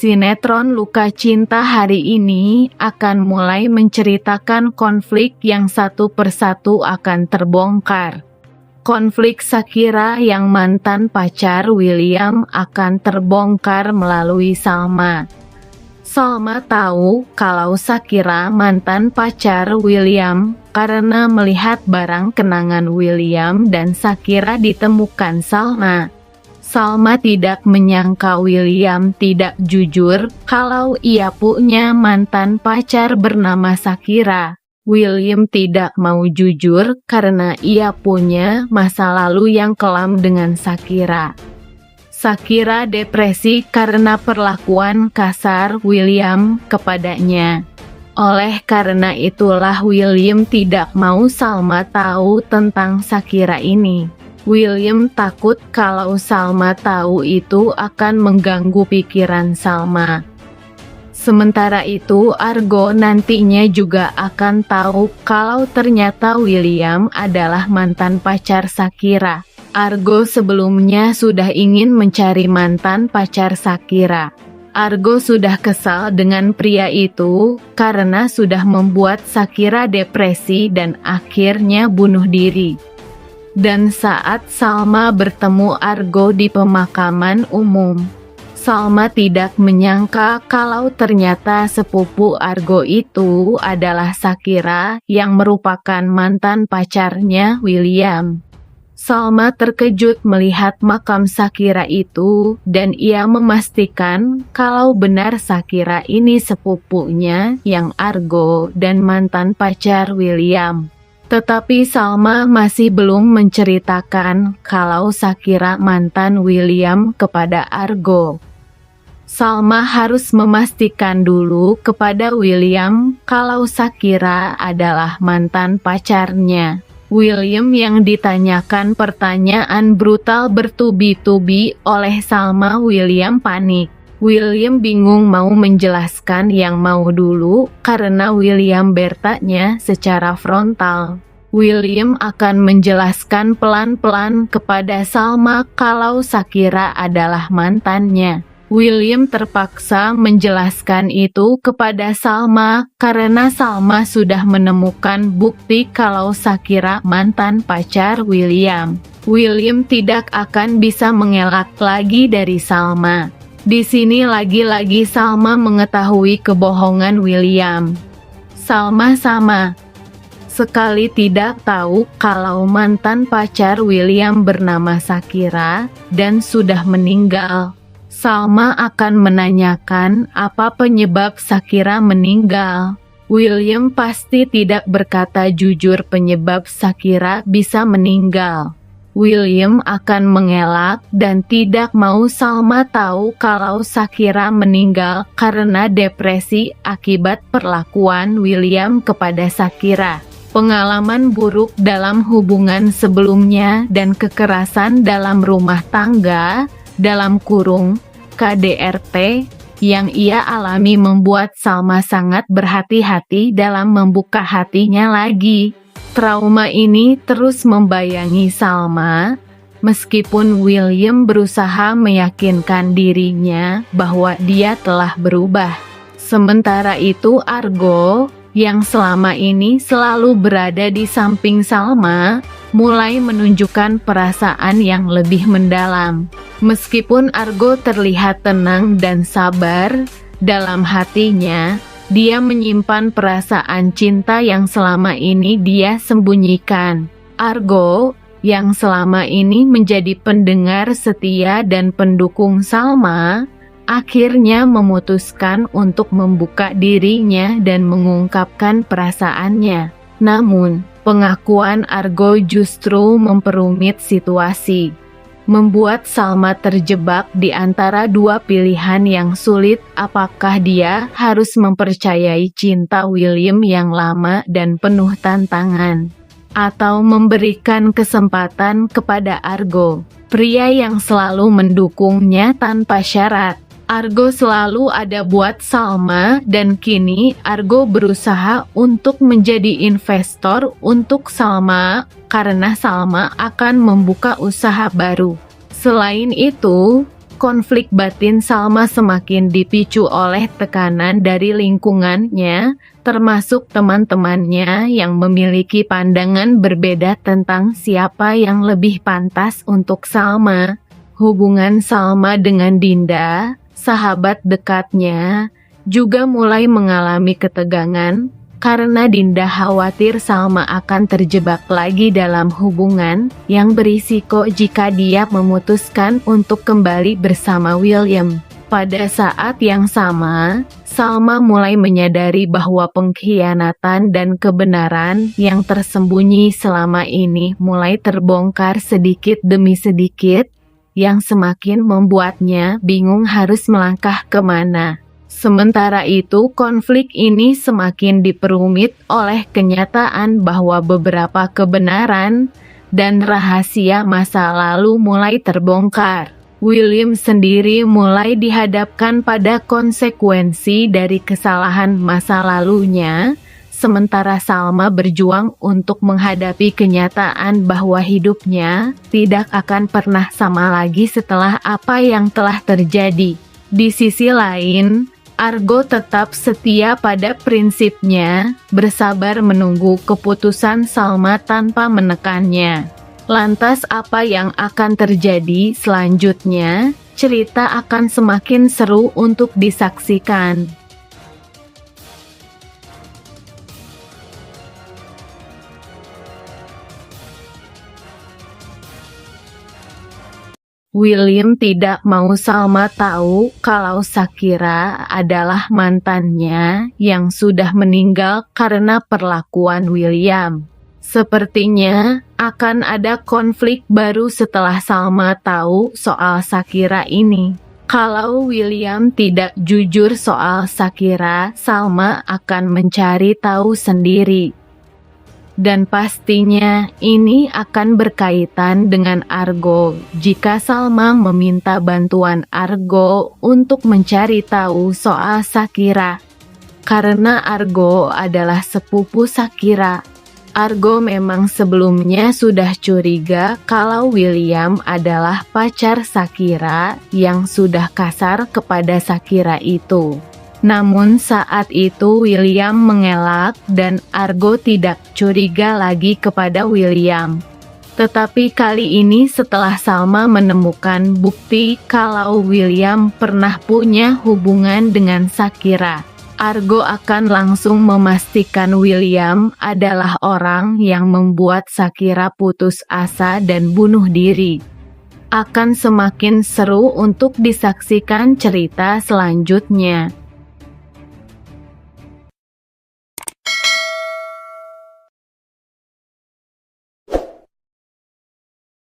Sinetron Luka Cinta hari ini akan mulai menceritakan konflik yang satu persatu akan terbongkar. Konflik Shakira yang mantan pacar William akan terbongkar melalui Salma. Salma tahu kalau Shakira mantan pacar William karena melihat barang kenangan William dan Shakira ditemukan Salma. Salma tidak menyangka William tidak jujur kalau ia punya mantan pacar bernama Shakira. William tidak mau jujur karena ia punya masa lalu yang kelam dengan Shakira. Shakira depresi karena perlakuan kasar William kepadanya. Oleh karena itulah William tidak mau Salma tahu tentang Shakira ini. William takut kalau Salma tahu itu akan mengganggu pikiran Salma. Sementara itu Argo nantinya juga akan tahu kalau ternyata William adalah mantan pacar Shakira. Argo sebelumnya sudah ingin mencari mantan pacar Shakira. Argo sudah kesal dengan pria itu karena sudah membuat Shakira depresi dan akhirnya bunuh diri. Dan saat Salma bertemu Argo di pemakaman umum, Salma tidak menyangka kalau ternyata sepupu Argo itu adalah Shakira yang merupakan mantan pacarnya William. Salma terkejut melihat makam Shakira itu dan ia memastikan kalau benar Shakira ini sepupunya yang Argo dan mantan pacar William. Tetapi Salma masih belum menceritakan kalau Shakira mantan William kepada Argo. Salma harus memastikan dulu kepada William kalau Shakira adalah mantan pacarnya. William yang ditanyakan pertanyaan brutal bertubi-tubi oleh Salma. William panik. William bingung mau menjelaskan yang mau dulu karena William bertanya secara frontal. William akan menjelaskan pelan-pelan kepada Salma kalau Shakira adalah mantannya. William terpaksa menjelaskan itu kepada Salma karena Salma sudah menemukan bukti kalau Shakira mantan pacar William. William tidak akan bisa mengelak lagi dari Salma. Di sini lagi-lagi Salma mengetahui kebohongan William. Salma sama sekali tidak tahu kalau mantan pacar William bernama Shakira dan sudah meninggal. Salma akan menanyakan apa penyebab Shakira meninggal. William pasti tidak berkata jujur penyebab Shakira bisa meninggal. William akan mengelak dan tidak mau Salma tahu kalau Shakira meninggal karena depresi akibat perlakuan William kepada Shakira. Pengalaman buruk dalam hubungan sebelumnya dan kekerasan dalam rumah tangga (KDRT) yang ia alami membuat Salma sangat berhati-hati dalam membuka hatinya lagi. Trauma ini terus membayangi Salma, meskipun William berusaha meyakinkan dirinya bahwa dia telah berubah. Sementara itu Argo, yang selama ini selalu berada di samping Salma, mulai menunjukkan perasaan yang lebih mendalam. Meskipun Argo terlihat tenang dan sabar, dalam hatinya, dia menyimpan perasaan cinta yang selama ini dia sembunyikan. Argo, yang selama ini menjadi pendengar setia dan pendukung Salma, akhirnya memutuskan untuk membuka dirinya dan mengungkapkan perasaannya. Namun, pengakuan Argo justru memperumit situasi, membuat Salma terjebak di antara dua pilihan yang sulit. Apakah dia harus mempercayai cinta William yang lama dan penuh tantangan, atau memberikan kesempatan kepada Argo, pria yang selalu mendukungnya tanpa syarat. Argo selalu ada buat Salma dan kini Argo berusaha untuk menjadi investor untuk Salma karena Salma akan membuka usaha baru. Selain itu, Konflik batin Salma semakin dipicu oleh tekanan dari lingkungannya, termasuk teman-temannya yang memiliki pandangan berbeda tentang siapa yang lebih pantas untuk Salma. Hubungan Salma dengan Dinda, sahabat dekatnya, juga mulai mengalami ketegangan, karena Dinda khawatir Salma akan terjebak lagi dalam hubungan yang berisiko jika dia memutuskan untuk kembali bersama William. Pada saat yang sama, Salma mulai menyadari bahwa pengkhianatan dan kebenaran yang tersembunyi selama ini mulai terbongkar sedikit demi sedikit, yang semakin membuatnya bingung harus melangkah kemana. Sementara itu, konflik ini semakin diperumit oleh kenyataan bahwa beberapa kebenaran dan rahasia masa lalu mulai terbongkar. William sendiri mulai dihadapkan pada konsekuensi dari kesalahan masa lalunya, sementara Salma berjuang untuk menghadapi kenyataan bahwa hidupnya tidak akan pernah sama lagi setelah apa yang telah terjadi. Di sisi lain, Argo tetap setia pada prinsipnya, bersabar menunggu keputusan Salma tanpa menekannya. Lantas apa yang akan terjadi selanjutnya? Cerita akan semakin seru untuk disaksikan. William tidak mau Salma tahu kalau Shakira adalah mantannya yang sudah meninggal karena perlakuan William. Sepertinya akan ada konflik baru setelah Salma tahu soal Shakira ini. Kalau William tidak jujur soal Shakira, Salma akan mencari tahu sendiri. Dan pastinya ini akan berkaitan dengan Argo jika Salma meminta bantuan Argo untuk mencari tahu soal Shakira. Karena Argo adalah sepupu Shakira, Argo memang sebelumnya sudah curiga kalau William adalah pacar Shakira yang sudah kasar kepada Shakira itu. Namun saat itu William mengelak dan Argo tidak curiga lagi kepada William. Tetapi kali ini setelah Salma menemukan bukti kalau William pernah punya hubungan dengan Shakira, Argo akan langsung memastikan William adalah orang yang membuat Shakira putus asa dan bunuh diri. Akan semakin seru untuk disaksikan cerita selanjutnya.